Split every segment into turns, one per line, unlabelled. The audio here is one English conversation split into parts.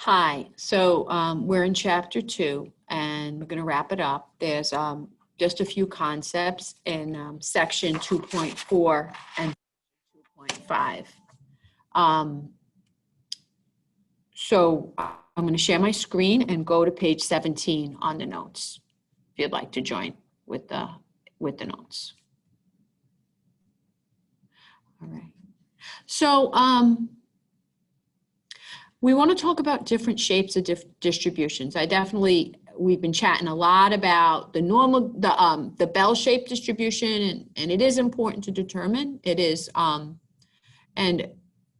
Hi, so we're in chapter 2 and we're going to wrap it up. There's just a few concepts in section 2.4 and 2.5. So I'm going to share my screen and go to page 17 on the notes if you'd like to join with the notes. All right. So we want to talk about different shapes of distributions. We've been chatting a lot about the normal, the bell-shaped distribution, and it is important to determine. It is, and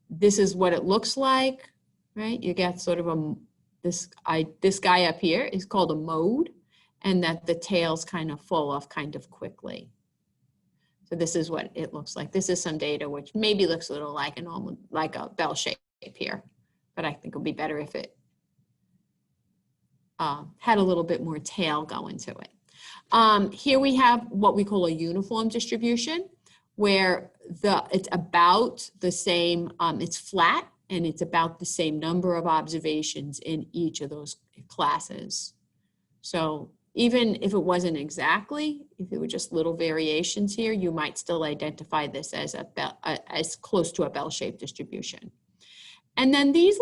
this is what it looks like, right? You get sort of this guy up here is called a mode, and that the tails kind of fall off kind of quickly. So this is what it looks like. This is some data which maybe looks a little like a bell shape here. But I think it would be better if it had a little bit more tail going to it. Here we have what we call a uniform distribution, where it's about the same, it's flat, and it's about the same number of observations in each of those classes. So even if it wasn't exactly, if it were just little variations here, you might still identify this as as close to a bell-shaped distribution. And then these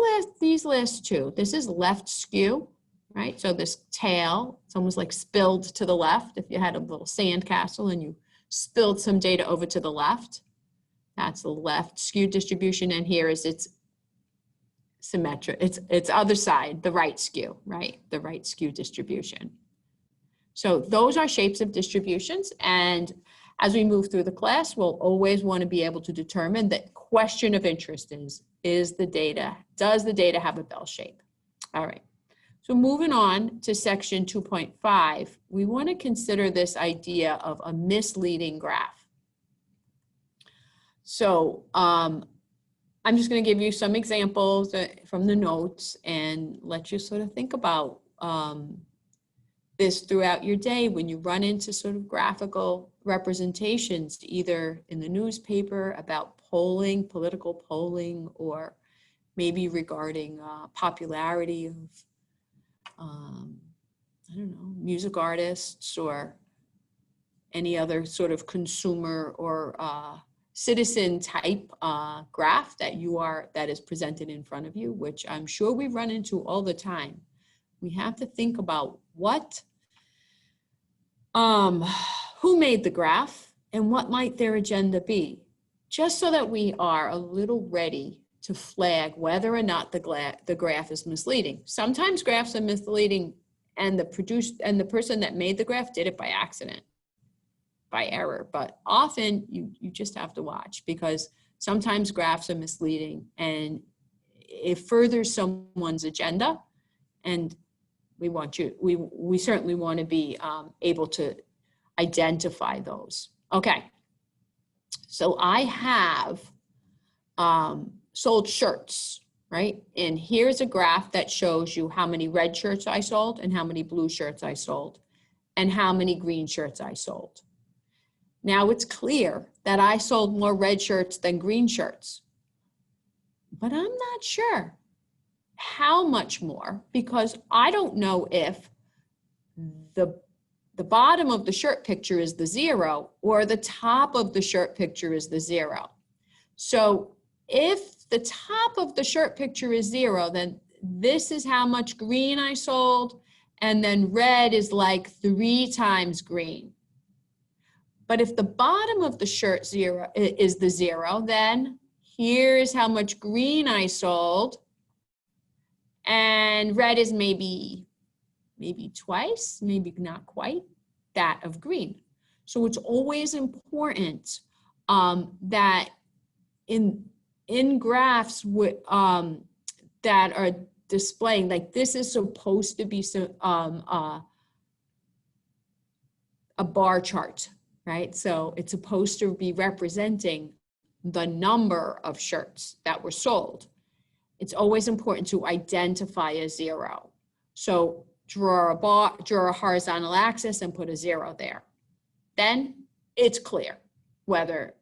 last two, this is left skew, right? So this tail, it's almost like spilled to the left. If you had a little sand castle and you spilled some data over to the left, that's the left skew distribution. And here is its symmetric, its other side, the right skew, right? The right skew distribution. So those are shapes of distributions. And as we move through the class, we'll always want to be able to determine that question of interest does the data have a bell shape? All right, so moving on to section 2.5, we want to consider this idea of a misleading graph. So I'm just going to give you some examples from the notes and let you sort of think about this throughout your day when you run into sort of graphical representations, either in the newspaper about polling, political polling, or maybe regarding popularity of, I don't know, music artists or any other sort of consumer or citizen type graph that is presented in front of you, which I'm sure we run into all the time. We have to think about who made the graph and what might their agenda be, just so that we are a little ready to flag whether or not the graph is misleading. Sometimes graphs are misleading and the person that made the graph did it by accident, by error, but often you just have to watch, because sometimes graphs are misleading and it furthers someone's agenda, and we certainly want to be able to identify those. Okay, so I have sold shirts, right? And here's a graph that shows you how many red shirts I sold and how many blue shirts I sold and how many green shirts I sold. Now it's clear that I sold more red shirts than green shirts, but I'm not sure how much more, because I don't know if the bottom of the shirt picture is the 0 or the top of the shirt picture is the 0. So if the top of the shirt picture is 0, then this is how much green I sold, and then red is like 3 times green. But if the bottom of the shirt is the 0, then here's how much green I sold, and red is maybe twice, maybe not quite, that of green. So it's always important that in graphs that are displaying, like this is supposed to be a bar chart, right? So it's supposed to be representing the number of shirts that were sold. It's always important to identify a 0. So draw a horizontal axis and put a 0 there. Then it's clear whether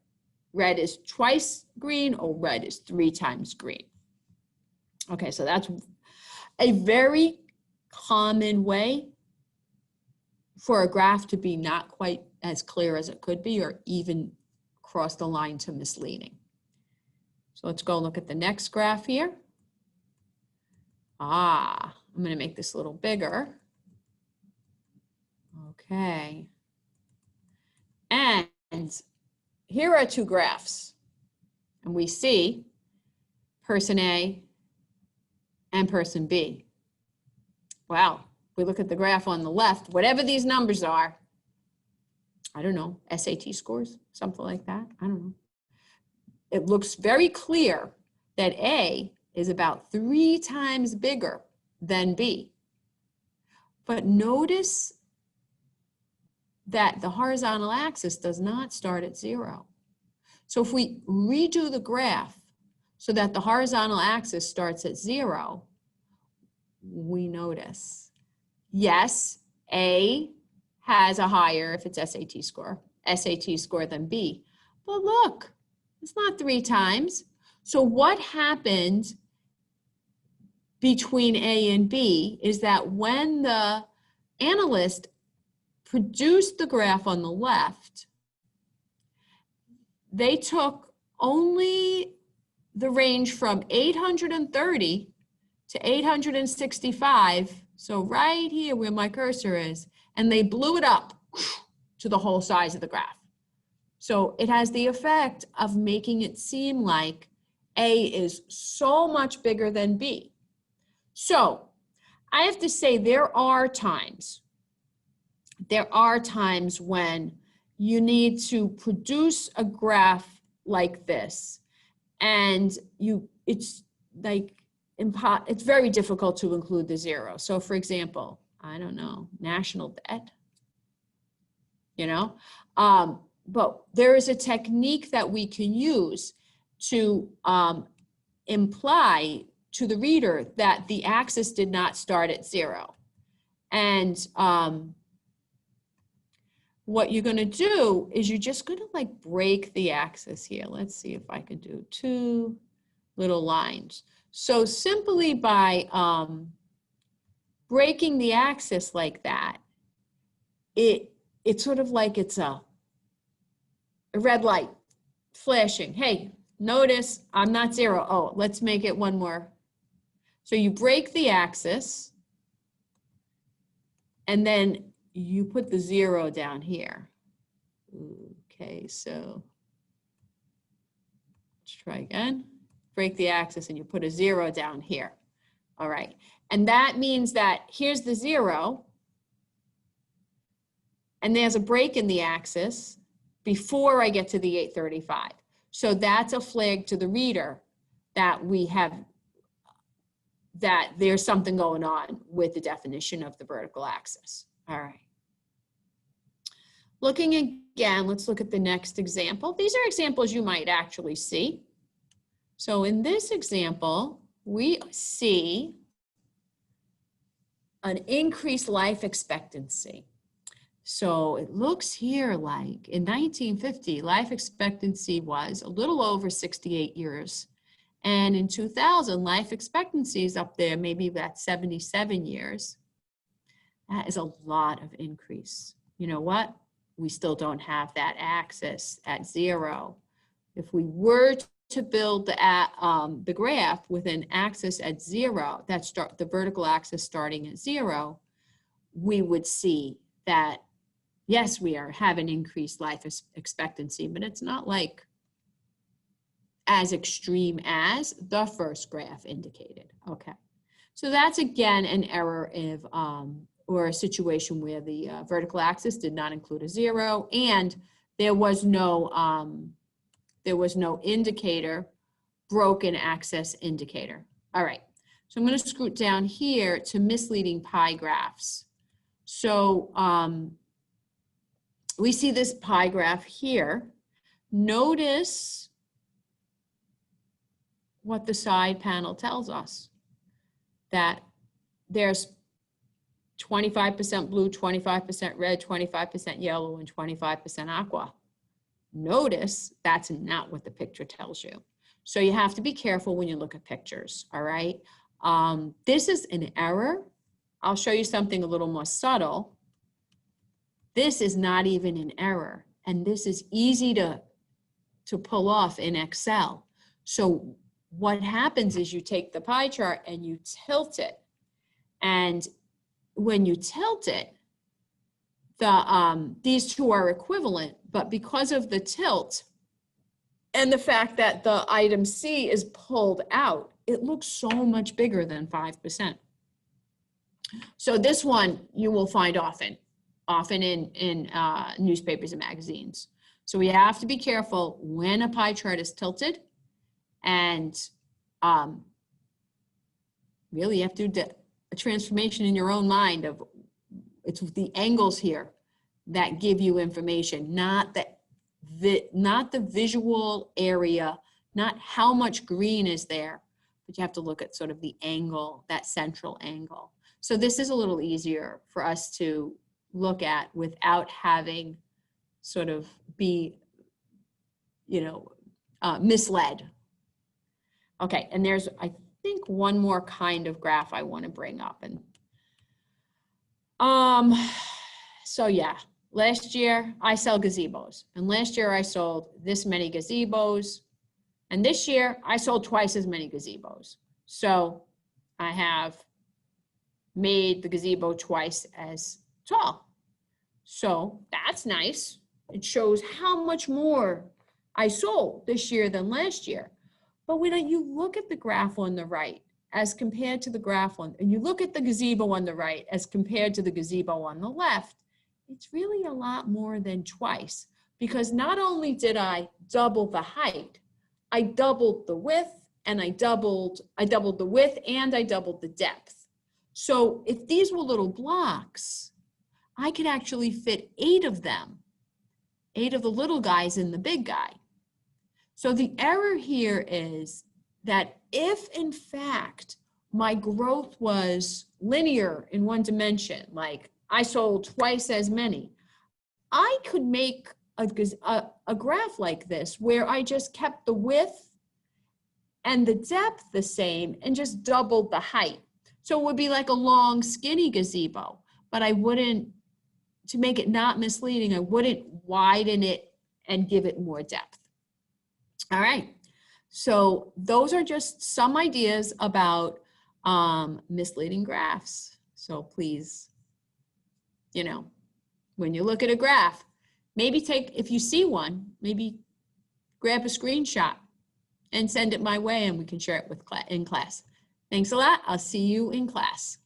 red is twice green or red is 3 times green. Okay, so a very common way for a graph to be not quite as clear as it could be, or even cross the line to misleading. So let's go look at the next graph here. I'm going to make this a little bigger. Okay. And here are two graphs. And we see person A and person B. Well, we look at the graph on the left, whatever these numbers are, I don't know, SAT scores, something like that, I don't know. It looks very clear that A is about 3 times bigger than B. But notice that the horizontal axis does not start at 0. So if we redo the graph so that the horizontal axis starts at 0, we notice, yes, A has a higher, if it's SAT score than B. But look, it's not 3 times. So what happened between A and B is that when the analyst produced the graph on the left, they took only the range from 830 to 865, so right here where my cursor is, and they blew it up to the whole size of the graph. So it has the effect of making it seem like A is so much bigger than B. So I have to say there are times when you need to produce a graph like this, and it's very difficult to include the 0. So for example, I don't know, national debt, but there is a technique that we can use to imply to the reader that the axis did not start at 0. And what you're going to do is you're just going to break the axis here. Let's see if I can do 2 little lines. So simply by breaking the axis like that, it's sort of like it's a red light flashing. Hey, notice I'm not 0. Oh, let's make it one more. So you break the axis, and then you put the 0 down here. Okay, so let's try again. Break the axis and you put a 0 down here. All right, and that means that here's the 0, and there's a break in the axis before I get to the 835. So that's a flag to the reader that that there's something going on with the definition of the vertical axis. All right. Looking again, let's look at the next example. These are examples you might actually see. So in this example, we see an increased life expectancy. So it looks here like in 1950, life expectancy was a little over 68 years. And in 2000, life expectancy is up there, maybe about 77 years. That is a lot of increase. You know what? We still don't have that axis at 0. If we were to build the graph with an axis at 0, the vertical axis starting at 0, we would see that, yes, we are having increased life expectancy, but it's not like as extreme as the first graph indicated. Okay, so that's again an error or a situation where the vertical axis did not include a 0, and there was no indicator, broken axis indicator. All right, so I'm going to scoot down here to misleading pie graphs. So we see this pie graph here. Notice what the side panel tells us, that there's 25% blue, 25% red, 25% yellow, and 25% aqua. Notice that's not what the picture tells you. So you have to be careful when you look at pictures, all right? This is an error. I'll show you something a little more subtle. This is not even an error, and this is easy to pull off in Excel. So what happens is you take the pie chart and you tilt it, and when you tilt it, these two are equivalent, but because of the tilt and the fact that the item C is pulled out, it looks so much bigger than 5%. So this one you will find often in newspapers and magazines. So we have to be careful when a pie chart is tilted, and really you have to do a transformation in your own mind of it's the angles here that give you information, not the visual area, not how much green is there, but you have to look at sort of the angle, that central angle. So this is a little easier for us to look at without having sort of be, misled. Okay, and there's, I think, one more kind of graph I want to bring up. And so yeah, last year I sell gazebos, and last year I sold this many gazebos, and this year I sold twice as many gazebos. So I have made the gazebo twice as tall. So that's nice. It shows how much more I sold this year than last year. But when you look at the graph on the right as compared to the graph and you look at the gazebo on the right as compared to the gazebo on the left, it's really a lot more than twice, because not only did I double the height, I doubled the width, and I doubled the width, and I doubled the depth. So if these were little blocks, I could actually fit 8 of them, 8 of the little guys in the big guy. So the error here is that if in fact my growth was linear in one dimension, like I sold twice as many, I could make a graph like this where I just kept the width and the depth the same and just doubled the height. So it would be like a long, skinny gazebo, but I wouldn't, to make it not misleading, I wouldn't widen it and give it more depth. All right, so those are just some ideas about misleading graphs. So please, when you look at a graph, maybe if you see one, maybe grab a screenshot and send it my way, and we can share it in class. Thanks a lot. I'll see you in class.